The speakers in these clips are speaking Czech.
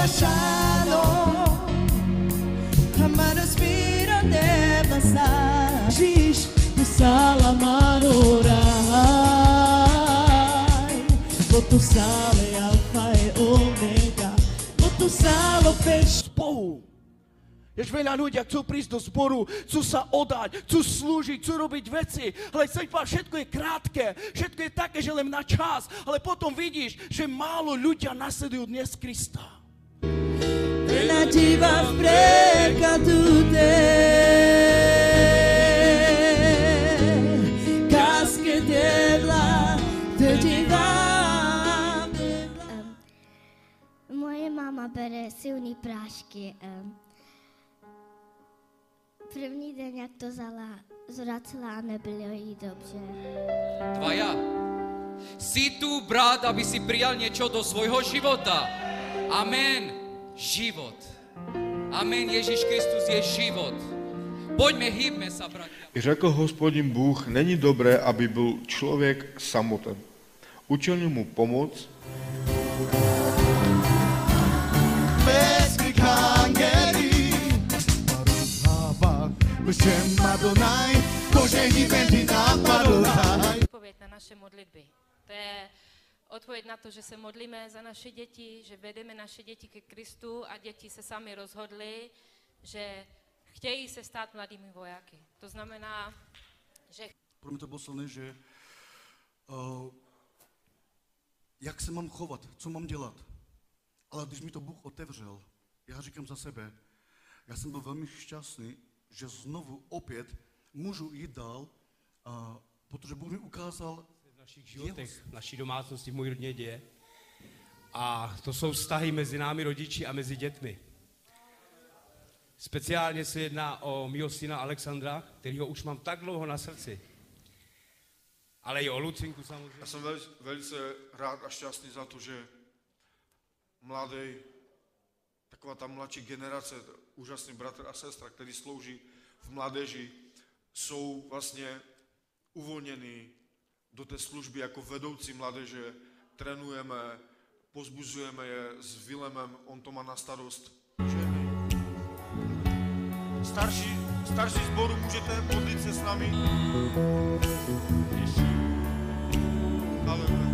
lasciato, amare spira nella sa. Jiš pisala manorai, bo tu sale alfa e omega, bo tu salo peš. Bohu. Jež veľa ľudia chcú prísť do zboru, chcú sa oddať, chcú slúžiť, chcú robiť veci, ale všetko je krátke, všetko je také, že len na čas, ale potom vidíš, že málo ľudia nasledujú dnes Krista. Relativa frega tutte, casche della tetiva. Moje mama bere silný prášky. První den, jak to zvracela a nebylo jí dobře. Tvoja, si tu, brat, aby si prijal niečo do svojho života. Amen. Život. Amen. Ježíš Kristus je život. Poďme, hýbme sa, bratia. I řekl Hospodin Bůh, není dobré, aby byl člověk samoten. Učinil mu pomoc. Odpověď na naše modlitby. To je odpověď na to, že se modlíme za naše děti, že vedeme naše děti ke Kristu a děti se sami rozhodly, že chtějí se stát mladými vojáky. To znamená, že... Pro mě to bylo silné, že jak se mám chovat, co mám dělat. Ale když mi to Bůh otevřel, já říkám za sebe, já jsem byl velmi šťastný, že znovu opět můžu jít dál, protože Bůh mi ukázal v našich životech, v naší domácnosti, v mojí rodině děje. A to jsou vztahy mezi námi rodiči a mezi dětmi. Speciálně se jedná o mýho syna Alexandra, kterýho už mám tak dlouho na srdci. Ale i o Lucinku samozřejmě. Já jsem velice rád a šťastný za to, že mladý, taková ta mladší generace, úžasný bratr a sestra, který slouží v mládeži, jsou vlastně uvolněni do té služby jako vedoucí mládeže. Trénujeme, pozbuzujeme je s Vilemem, on to má na starost. Starší sboru, můžete modlit se s námi. Halleluja.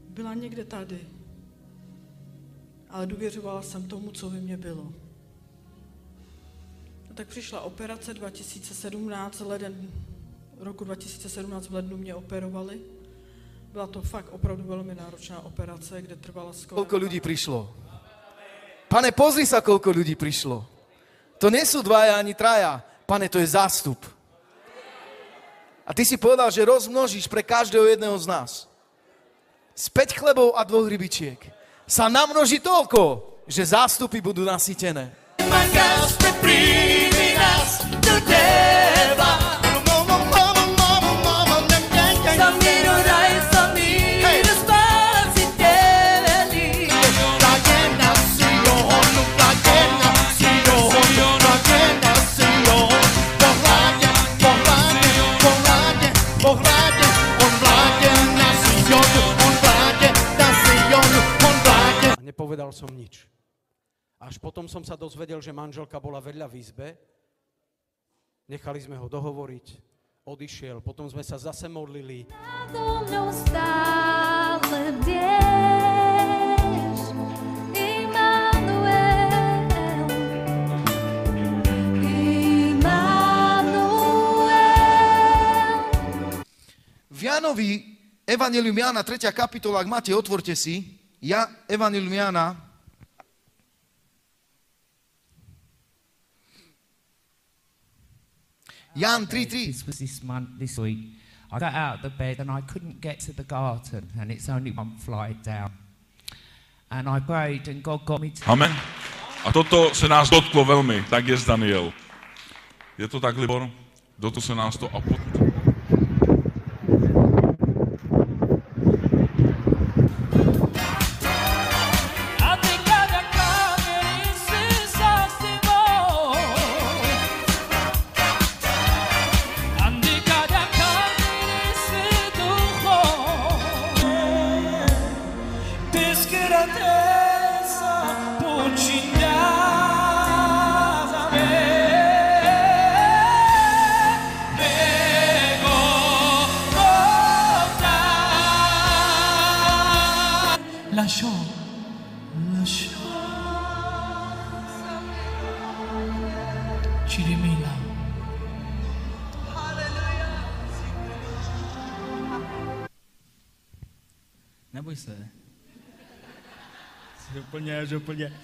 Byla někde tady, ale důvěřovala jsem tomu, co ve mně bylo. A tak přišla operace 2017, leden roku 2017 v lednu mě operovali. Byla to fakt opravdu velmi náročná operace, kde trvala skoro... Koľko ľudí prišlo? Pane, pozri sa, koľko ľudí prišlo. To nie sú dvaja ani traja. Pane, to je zástup. A ty si povedal, že rozmnožíš pre každého jedného z nás. Z 5 chlebov a 2 rybičiek sa namnoží toľko, že zástupy budú nasýtené. Nepovedal som nič. Až potom som sa dozvedel, že manželka bola vedľa v izbe. Nechali sme ho dohovoriť, odišiel, potom sme sa zase modlili. V Jánovi, Evangelium Jána, 3. kapitola, ak máte, otvorte si. Evangelium Jána. Jan 3:3. This week, I got out of the bed and I couldn't get to the garden, and it's only one flight down. And I prayed and God got me to... Amen. A toto se nás dotklo velmi, tak je Daniel. Je to tak, Libor? Dotklo se nás to a Čirimila. Neboj se. Jsi úplně.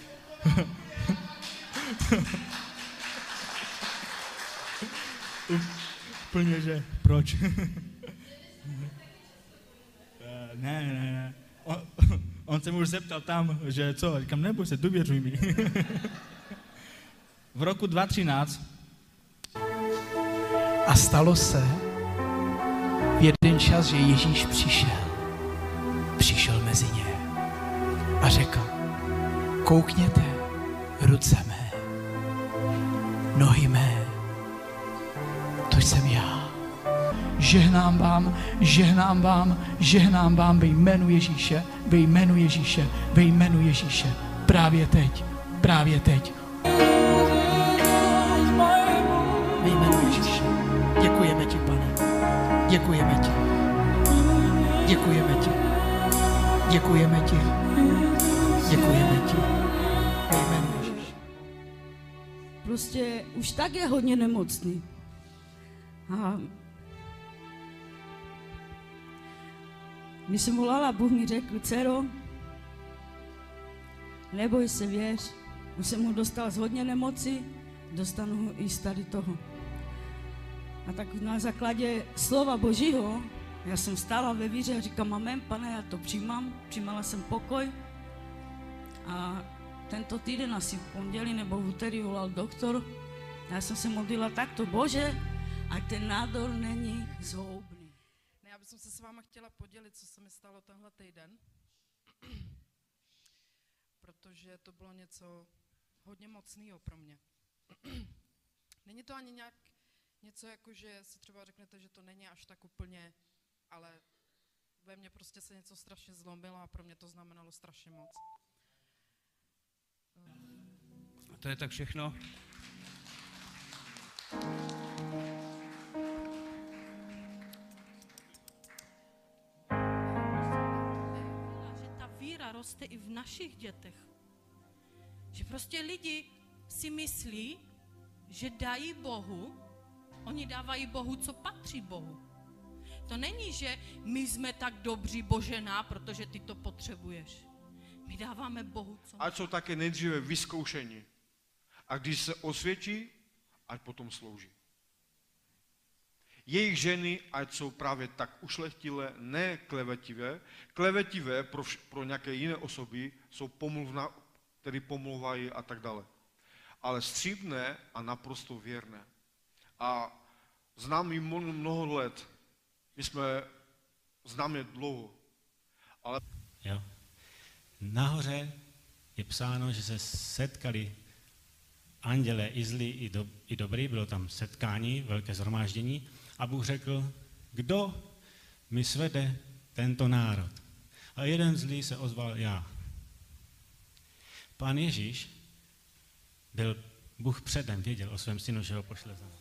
Úplně, že proč? Ne. On se mu už zeptal tam, že co, říkám, neboj se, důvěřuj mi. V roku 2013 A stalo se v jeden čas, že Ježíš přišel mezi ně a řekl, koukněte, ruce mé, nohy mé, to jsem já. Žehnám vám ve jménu Ježíše, ve jménu Ježíše, ve jménu Ježíše, právě teď. Ve jménu Ježíše. Děkujeme ti, Pane. Děkujeme ti. Ve jménu Ježíše. Prostě už tak je hodně nemocný. A když jsem volala, Bůh mi řekl, dcero, neboj se, věř, už jsem ho dostal z hodně nemoci, dostanu ho i z tady toho. A tak na základě slova Božího, já jsem stála ve víře a říkám, amen, Pane, já to přijímala jsem pokoj. A tento týden asi v pondělí nebo v úterý volal doktor. A já jsem se modlila takto, Bože, ať ten nádor není zhoubný. Já bych se s váma chtěla podělit, co se mi stalo tenhle týden. Protože to bylo něco hodně mocného pro mě. Není to ani nějak něco jako, že si třeba řeknete, že to není až tak úplně, ale ve mně prostě se něco strašně zlomilo a pro mě to znamenalo strašně moc. A to je tak všechno. Že ta víra roste i v našich dětech. Že prostě lidi si myslí, že dají Bohu, oni dávají Bohu, co patří Bohu. To není, že my jsme tak dobří, Božená, protože ty to potřebuješ. My dáváme Bohu, co... Ať jsou také nejdříve vyzkoušení. A když se osvědčí, ať potom slouží. Jejich ženy, ať jsou právě tak ušlechtilé, ne klevetivé. Klevetivé pro nějaké jiné osoby jsou které pomlouvají a tak dále. Ale střípné a naprosto věrné. A znám ji mnoho let. My jsme známe dlouho. Ale... Jo. Nahoře je psáno, že se setkali andělé i zlí, i dobrý, bylo tam setkání, velké shromáždění a Bůh řekl, kdo mi svede tento národ. A jeden zlý se ozval já. Pán Ježíš Bůh předem věděl o svém synu, že ho pošle za nás.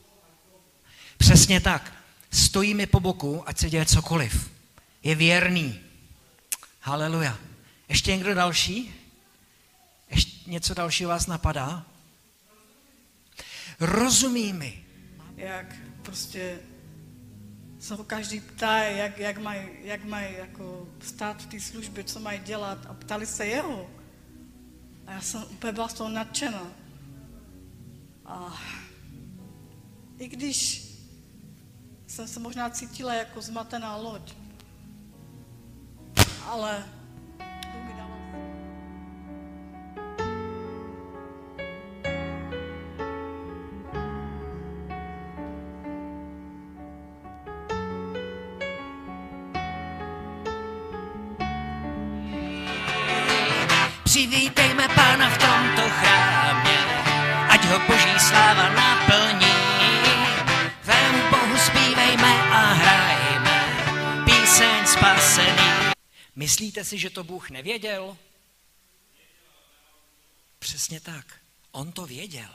Přesně tak. Stojí mi po boku, ať se děje cokoliv. Je věrný. Haleluja. Ještě někdo další? Ještě něco dalšího vás napadá? Rozumí mi. Jak prostě se ho každý ptá, jak mají jako stát v té službě, co mají dělat a ptali se jeho. A já jsem úplně byla z toho nadšená. A i když jsem se možná cítila jako zmatená loď, ale Bůh mi dával. Přivítejme Pána v tomto chrámě, ať ho Boží sláva naplní. Vému Bohu zpívejme a hrajme píseň spasený. Myslíte si, že to Bůh nevěděl? Přesně tak. On to věděl.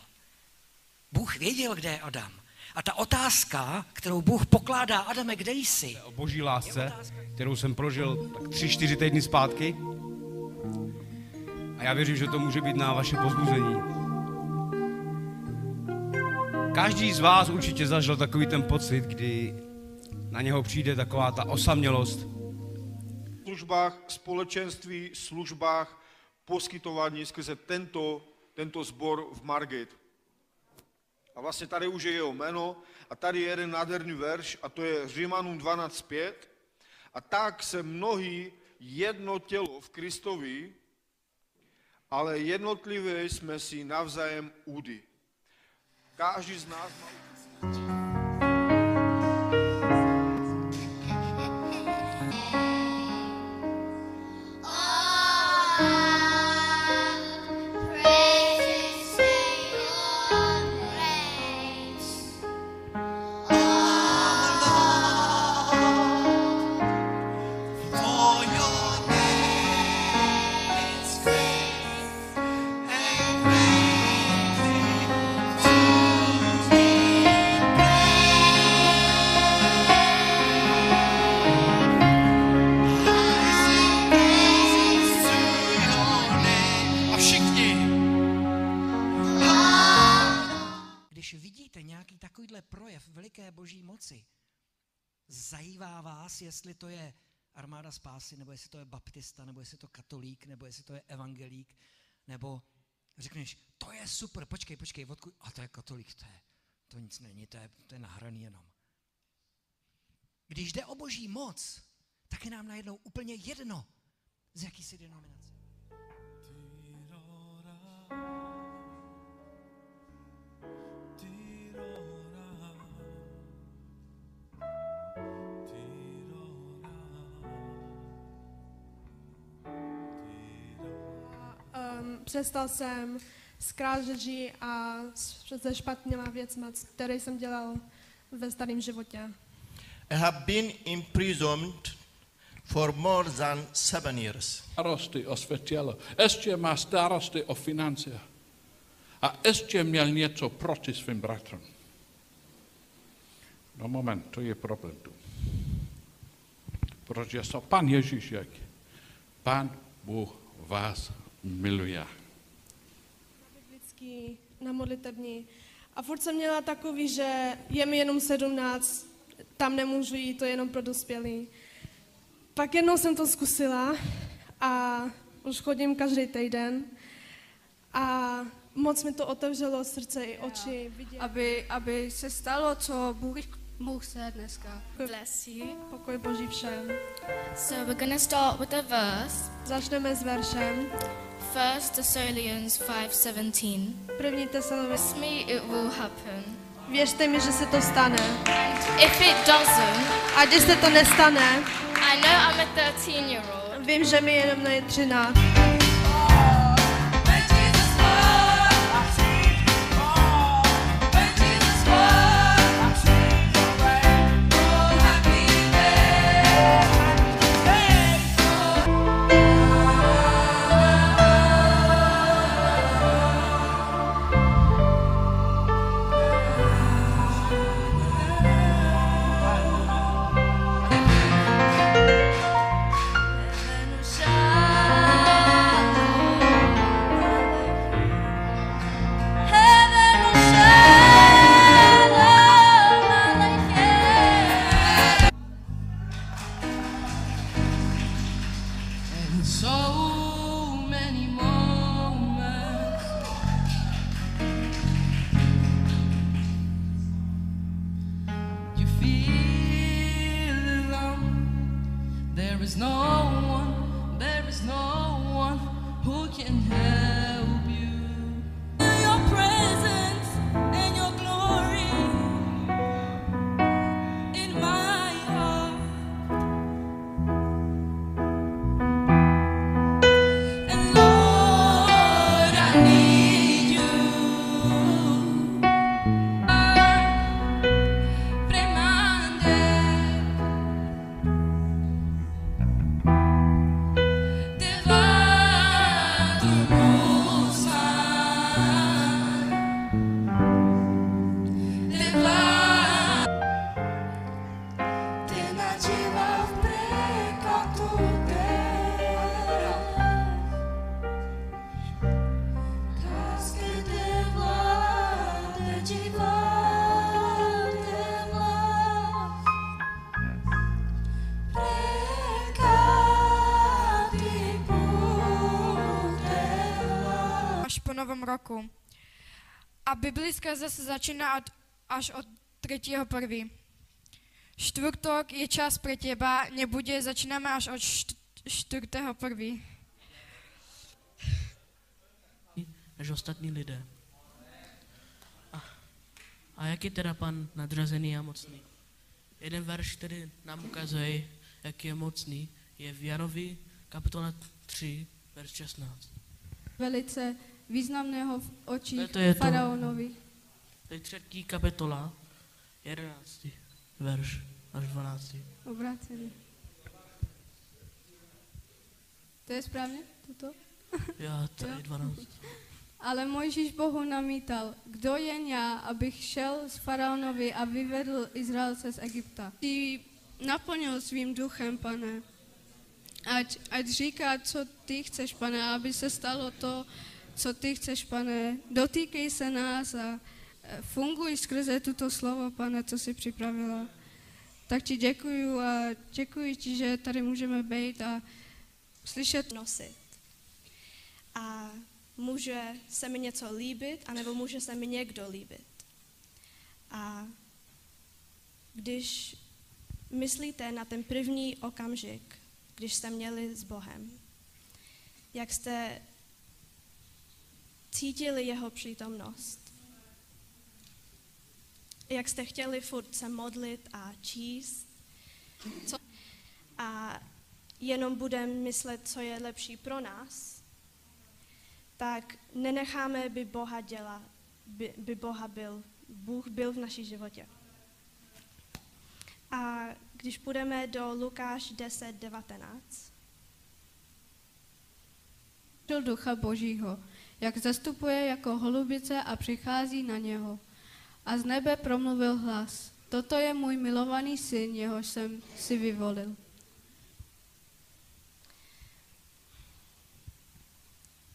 Bůh věděl, kde je Adam. A ta otázka, kterou Bůh pokládá, Adame, kde jsi? O Boží lásce, kterou jsem prožil tak 3-4 týdny zpátky. A já věřím, že to může být na vaše povzbuzení. Každý z vás určitě zažil takový ten pocit, kdy na něho přijde taková ta osamělost. V službách společenství, službách poskytování skrze tento sbor v Margate. A vlastně tady už je jeho jméno a tady je jeden nádherný verš a to je Římanům 12:5. A tak se mnohí jedno tělo v Kristovi, ale jednotlivě jsme si navzájem údy. Každý z nás má... Boží moci. Zajímá vás, jestli to je Armáda spásy, nebo jestli to je baptista, nebo jestli to katolík, nebo jestli to je evangelík, nebo řekneš, to je super, počkej, odkud? A to je katolík, to nic není, to je nahraný jenom. Když jde o Boží moc, tak je nám najednou úplně jedno, z jaký si denominace. Přestal jsem s krádeží a se špatnýma věcma, které jsem dělal ve starém životě. I have been imprisoned for more than 7 years. Starosti o své tělo. Ještě má starosti o finance. A ještě měl něco proti svým bratrům. No moment, to je problém tu. Protože Pan Ježíš řekl, Pán Bůh vás miluje. Na modlitební. A furt jsem měla takový, že je mi jenom 17, tam nemůžu jít, to je jenom pro dospělí. Pak jednou jsem to zkusila a už chodím každý týden a moc mi to otevřelo srdce i oči. Aby se stalo, co Bůh chce dneska. Bless you. Pokoj Boží všem. So we're gonna start with a verse. Začneme s veršem. 1 Thessalonians 5:17. První Tesalonice. Trust me, it will happen. Věřte mi, že se to stane. And if it doesn't, a když se to nestane, I know I'm a 13-year-old. Vím, že mi jenom je 13. Shine. novém roku. A biblická zase začíná až od 3.1. Čtvrtok je čas pre teba, nebude, začínáme až od 4.1. Než ostatní lidé. A jak je teda Pan nadřazený a mocný? Jeden verš, který nám ukazuje, jak je mocný, je v Janovi kapitola 3, verš 16. Velice významného v očích To je faraonovi. To je 3. kapitola, 11. verš až 12. Obrácený. To je správně? Toto? Já, to je 12. Ale Mojžíš Bohu namítal, kdo jen já, abych šel z faraonovi a vyvedl Izraelce z Egypta. Ty naplnil svým duchem, Pane. Ať říká, co ty chceš, Pane, aby se stalo to, co ty chceš, Pane. Dotýkej se nás a funguj skrze tuto slovo, Pane, co jsi připravila. Tak ti děkuju a děkuji ti, že tady můžeme být a slyšet. Nosit. A může se mi něco líbit, anebo může se mi někdo líbit. A když myslíte na ten první okamžik, když jste měli s Bohem, jak jste cítili jeho přítomnost, jak jste chtěli furt se modlit a číst, a jenom budeme myslet, co je lepší pro nás, tak nenecháme, by Boha dělat, by Bůh byl v naší životě. A když půjdeme do Lukáš 10:19. Ducha Božího, jak zastupuje jako holubice a přichází na něho. A z nebe promluvil hlas. Toto je můj milovaný syn, jehož jsem si vyvolil.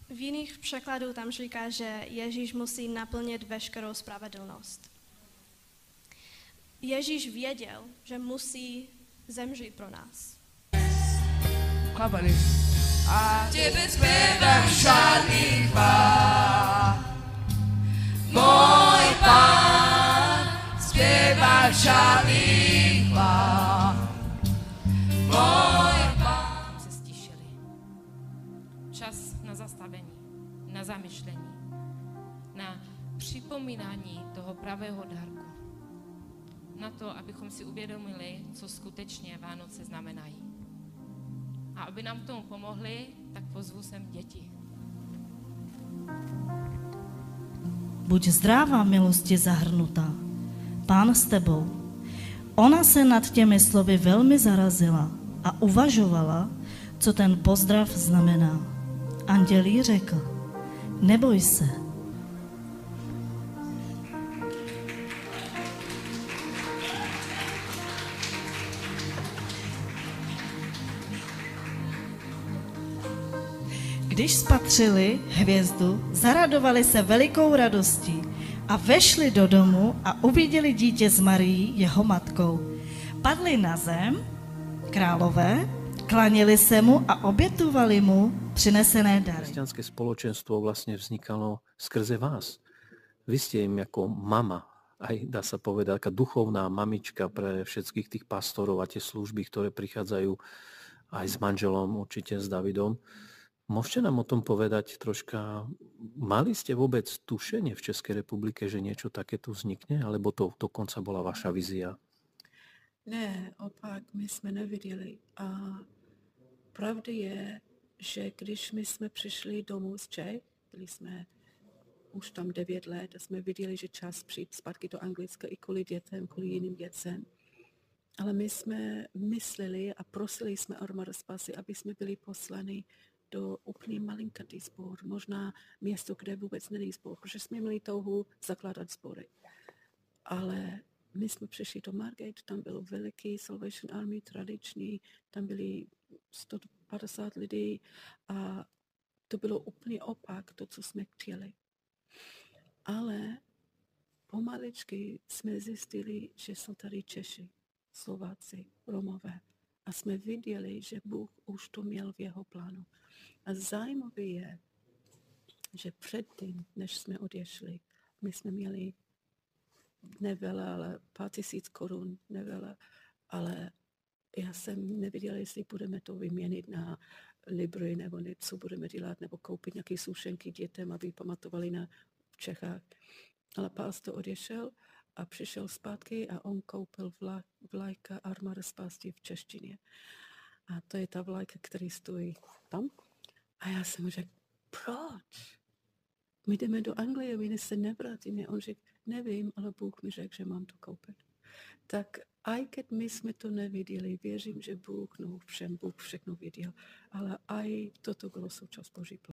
V jiných překladů tam říká, že Ježíš musí naplnit veškerou spravedlnost. Ježíš věděl, že musí zemřít pro nás. Chlapany. A tebe zpěvám žádný chvál. Můj Pán zpěvá žádný chvál. Můj Pán. Se stišili. Čas na zastavení, na zamyšlení, na připomínání toho pravého dárku. Na to, abychom si uvědomili, co skutečně Vánoce znamenají. A aby nám k tomu pomohli, tak pozvu sem děti. Buď zdravá, milosti zahrnutá. Pán s tebou. Ona se nad těmi slovy velmi zarazila a uvažovala, co ten pozdrav znamená. Anděl jí řekl, neboj se. Když spatřili hvězdu, zaradovali se velikou radostí a vešli do domu a uviděli dítě s Marií, jeho matkou. Padli na zem, králové, klanili se mu a obětovali mu přinesené dary. Kresťanské spoločenstvo vlastne vznikalo skrze vás. Vy ste im ako mama, aj dá sa povedať, taká duchovná mamička pre všetkých tých pastorov a tie služby, ktoré prichádzajú aj s manželom, určite s Davidom. Môžete nám o tom povedať troška, mali ste vôbec tušenie v Českej republike, že niečo takéto vznikne, alebo to dokonca bola vaša vizia? Ne, opak, my jsme neviděli. A pravda je, že když my jsme přišli domů z Čech, byli jsme už tam 9 let a jsme viděli, že čas přijít zpátky do Anglicka i kvůli dětem, kvůli jiným věcem. Ale my jsme mysleli a prosili jsme Armádu spásy, aby jsme byli poslani do úplně malinkatý sbor, možná město, kde vůbec není sbor, protože jsme měli touhu zakládat sbory. Ale my jsme přišli do Margate, tam byl veliký Salvation Army, tradiční, tam byli 150 lidí a to bylo úplně opak, to, co jsme chtěli. Ale pomaličky jsme zjistili, že jsou tady Češi, Slováci, Romové a jsme viděli, že Bůh už to měl v jeho plánu. A zajímavé je, že předtím, než jsme odešli, my jsme měli nevele, ale 5000 korun, nevele, ale já jsem nevěděla, jestli budeme to vyměnit na libry, nebo co budeme dělat, nebo koupit nějaké sušenky dětem, aby pamatovali na Čechách. Ale pastor odešel a přišel zpátky a on koupil vlajka Armáda spásy v češtině. A to je ta vlajka, který stojí tam. A já jsem řekl, proč? My jdeme do Anglie, my se nevrátíme. On řekl, nevím, ale Bůh mi řekl, že mám to koupit. Tak i když my jsme to neviděli, věřím, že Bůh všechno věděl, ale i toto bylo součást Boží plánu.